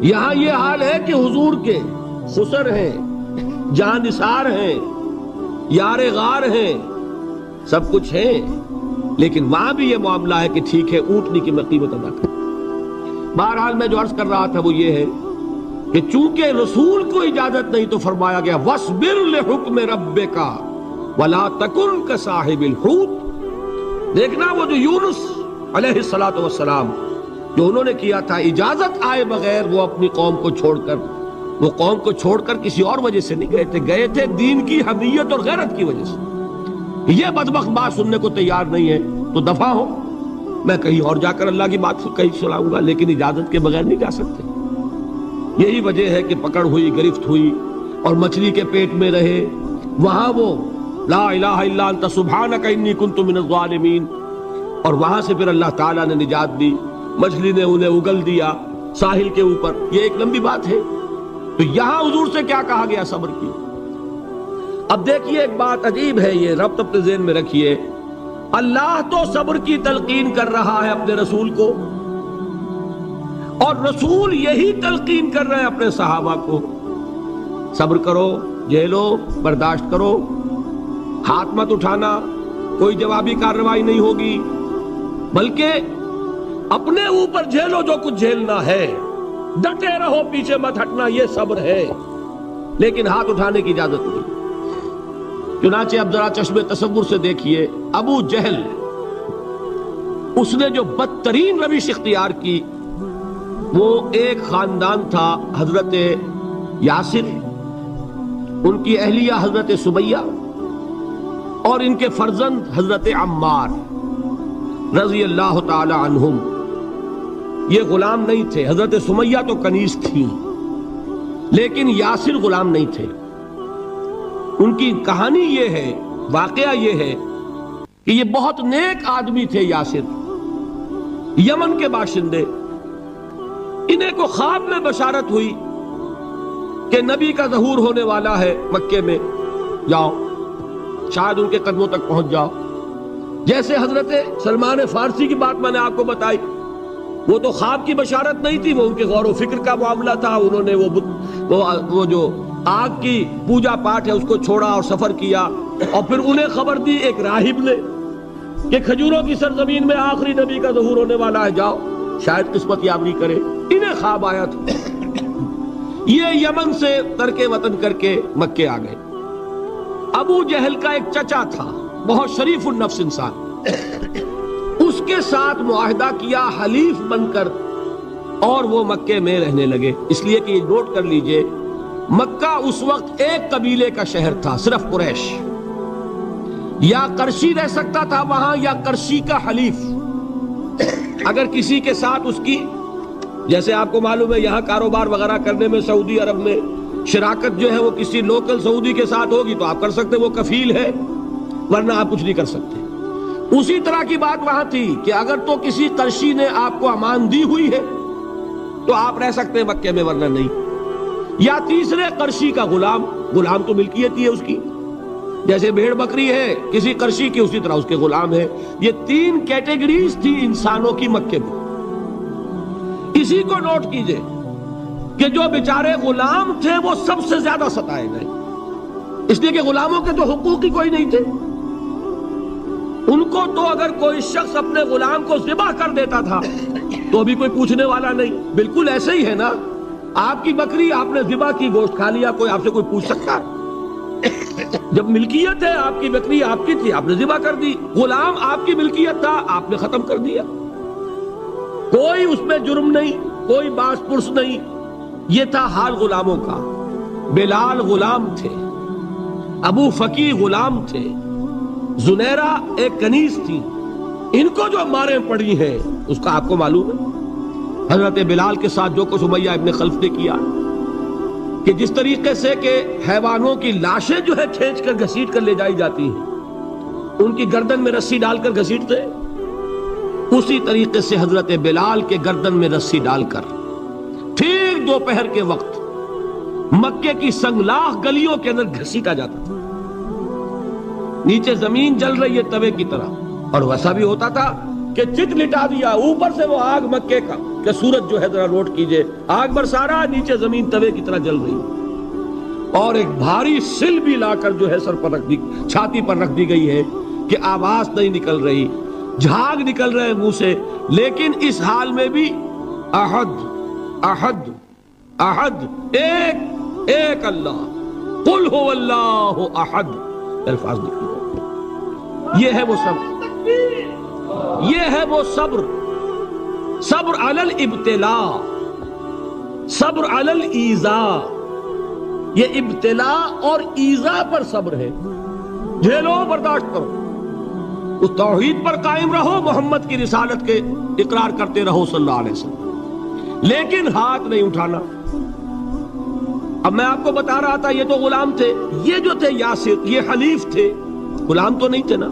یہاں یہ حال ہے کہ حضور کے خسر ہیں، جہاں نثار ہیں، یار غار ہیں، سب کچھ ہیں، لیکن وہاں بھی یہ معاملہ ہے کہ ٹھیک ہے اونٹنی کی میں قیمت ادا کر۔ بہرحال میں جو عرض کر رہا تھا وہ یہ ہے کہ چونکہ رسول کو اجازت نہیں تو فرمایا گیا وَاصْبِرْ لِحُکْمِ رَبِّكَ وَلَا تَكُنْ كَصَاحِبِ الْحُوتِ۔ دیکھنا وہ جو یونس علیہ السلام جو انہوں نے کیا تھا، اجازت آئے بغیر وہ اپنی قوم کو چھوڑ کر کسی اور وجہ سے نہیں گئے تھے دین کی حمیت اور غیرت کی وجہ سے۔ یہ بدبخت بات سننے کو تیار نہیں ہے تو دفع ہو، میں کہیں اور جا کر اللہ کی بات کہیں سناؤں گا، لیکن اجازت کے بغیر نہیں جا سکتے۔ یہی وجہ ہے کہ پکڑ ہوئی، گرفت ہوئی اور مچھلی کے پیٹ میں رہے، وہاں وہ لا الہ الا انت سبحانک انی کنت من الظالمین، اور وہاں سے پھر اللہ تعالیٰ نے نجات دی، مچھلی نے انہیں اگل دیا ساحل کے اوپر۔ یہ ایک لمبی بات ہے۔ تو یہاں حضور سے کیا کہا گیا؟ صبر کی۔ اب دیکھیے ایک بات عجیب ہے، یہ ربط اپنے ذہن میں رکھیے، اللہ تو صبر کی تلقین کر رہا ہے اپنے رسول کو، اور رسول یہی تلقین کر رہے ہیں اپنے صحابہ کو، صبر کرو، جھیلو، برداشت کرو، ہاتھ مت اٹھانا، کوئی جوابی کارروائی نہیں ہوگی، بلکہ اپنے اوپر جھیلو جو کچھ جھیلنا ہے، ڈٹے رہو، پیچھے مت ہٹنا، یہ صبر ہے، لیکن ہاتھ اٹھانے کی اجازت نہیں۔ چنانچہ اب ذرا چشم تصور سے دیکھیے، ابو جہل اس نے جو بدترین روش اختیار کی، وہ ایک خاندان تھا حضرت یاسر، ان کی اہلیہ حضرت سمیہ، اور ان کے فرزند حضرت عمار رضی اللہ تعالی عنہم۔ یہ غلام نہیں تھے، حضرت سمیہ تو کنیز تھیں، لیکن یاسر غلام نہیں تھے۔ ان کی کہانی یہ ہے، واقعہ یہ ہے کہ یہ بہت نیک آدمی تھے یاسر، یمن کے باشندے۔ انہیں کو خواب میں بشارت ہوئی کہ نبی کا ظہور ہونے والا ہے مکے میں، جاؤ، شاید ان کے قدموں تک پہنچ جاؤ۔ جیسے حضرت سلمان فارسی کی بات میں نے آپ کو بتائی، وہ تو خواب کی بشارت نہیں تھی، وہ ان کے غور و فکر کا معاملہ تھا۔ انہوں نے وہ جو آگ کی پوجا پاٹ ہے اس کو چھوڑا اور سفر کیا، اور پھر انہیں خبر دی ایک راہب نے کہ کھجوروں کی سرزمین میں آخری نبی کا ظہور ہونے والا ہے، جاؤ، شاید قسمت یابی کرے۔ انہیں خواب آیا تھا، یہ یمن سے ترک وطن کر کے مکے آ گئے۔ ابو جہل کا ایک چچا تھا، بہت شریف النفس انسان، اس کے ساتھ معاہدہ کیا حلیف بن کر، اور وہ مکے میں رہنے لگے۔ اس لیے کہ یہ نوٹ کر لیجئے، مکہ اس وقت ایک قبیلے کا شہر تھا، صرف قریش، یا قرشی رہ سکتا تھا وہاں یا قرشی کا حلیف۔ اگر کسی کے ساتھ اس کی، جیسے آپ کو معلوم ہے یہاں کاروبار وغیرہ کرنے میں سعودی عرب میں شراکت جو ہے وہ کسی لوکل سعودی کے ساتھ ہوگی تو آپ کر سکتے، وہ کفیل ہے، ورنہ آپ کچھ نہیں کر سکتے۔ اسی طرح کی بات وہاں تھی کہ اگر تو کسی قرشی نے آپ کو امان دی ہوئی ہے تو آپ رہ سکتے ہیں مکے میں، ورنہ نہیں۔ یا تیسرے قرشی کا غلام تو ملکیت ہی ہے اس کی، جیسے بھیڑ بکری ہے کسی قرشی کی، اسی طرح اس کے غلام ہے۔ یہ تین کیٹیگریز تھی انسانوں کی مکے میں۔ اسی کو نوٹ کیجئے کہ جو بیچارے غلام تھے وہ سب سے زیادہ ستائے گئے، اس لیے کہ غلاموں کے تو حقوق ہی کوئی نہیں تھے۔ ان کو تو اگر کوئی شخص اپنے غلام کو ذبح کر دیتا تھا تو بھی کوئی پوچھنے والا نہیں۔ بالکل ایسے ہی ہے نا، آپ کی بکری آپ نے ذبح کی، گوشت کھا لیا، کوئی آپ سے کوئی پوچھ سکتا؟ جب ملکیت ہے، آپ کی بکری آپ کی تھی، آپ نے ذبح کر دی۔ غلام آپ کی ملکیت تھا، آپ نے ختم کر دیا، کوئی اس میں جرم نہیں، کوئی باس پرس نہیں۔ یہ تھا حال غلاموں کا۔ بلال غلام تھے، ابو فقی غلام تھے، زنیرہ ایک کنیز تھی۔ ان کو جو ماریں پڑی ہیں اس کا آپ کو معلوم ہے۔ حضرت بلال کے ساتھ جو کچھ امیہ ابن خلف نے کیا، کہ جس طریقے سے کہ حیوانوں کی لاشیں جو ہے کھینچ کر گھسیٹ کر لے جائی جاتی ہیں، ان کی گردن میں رسی ڈال کر گھسیٹتے، اسی طریقے سے حضرت بلال کے گردن میں رسی ڈال کر ٹھیک دوپہر کے وقت مکے کی سنگلاخ گلیوں کے اندر گھسیٹا جاتا تھا۔ نیچے زمین جل رہی ہے توے کی طرح، اور ویسا بھی ہوتا تھا کہ چت لٹا دیا، اوپر سے وہ آگ مکے کا کہ سورج جو ہے ذرا نوٹ کیجئے، آگ برسا رہا، نیچے زمین توے کی طرح جل رہی، اور ایک بھاری سل بھی لا کر جو ہے سر پر رکھ دی، چھاتی پر رکھ دی گئی ہے کہ آواز نہیں نکل رہی، جھاگ نکل رہے منہ سے، لیکن اس حال میں بھی احد احد احد، ایک ایک اللہ، قل هو اللہ احد، الفاظ نکلے۔ یہ ہے وہ صبر، یہ ہے وہ صبر، صبر علی الابتلاء، صبر علی الایذاء، یہ ابتلاء اور ایذاء پر صبر ہے، جھیلو برداشت کرو، اس توحید پر قائم رہو، محمد کی رسالت کے اقرار کرتے رہو صلی اللہ علیہ وسلم، لیکن ہاتھ نہیں اٹھانا۔ اب میں آپ کو بتا رہا تھا یہ تو غلام تھے، یہ جو تھے یاسر، یہ حلیف تھے، غلام تو نہیں تھے نا۔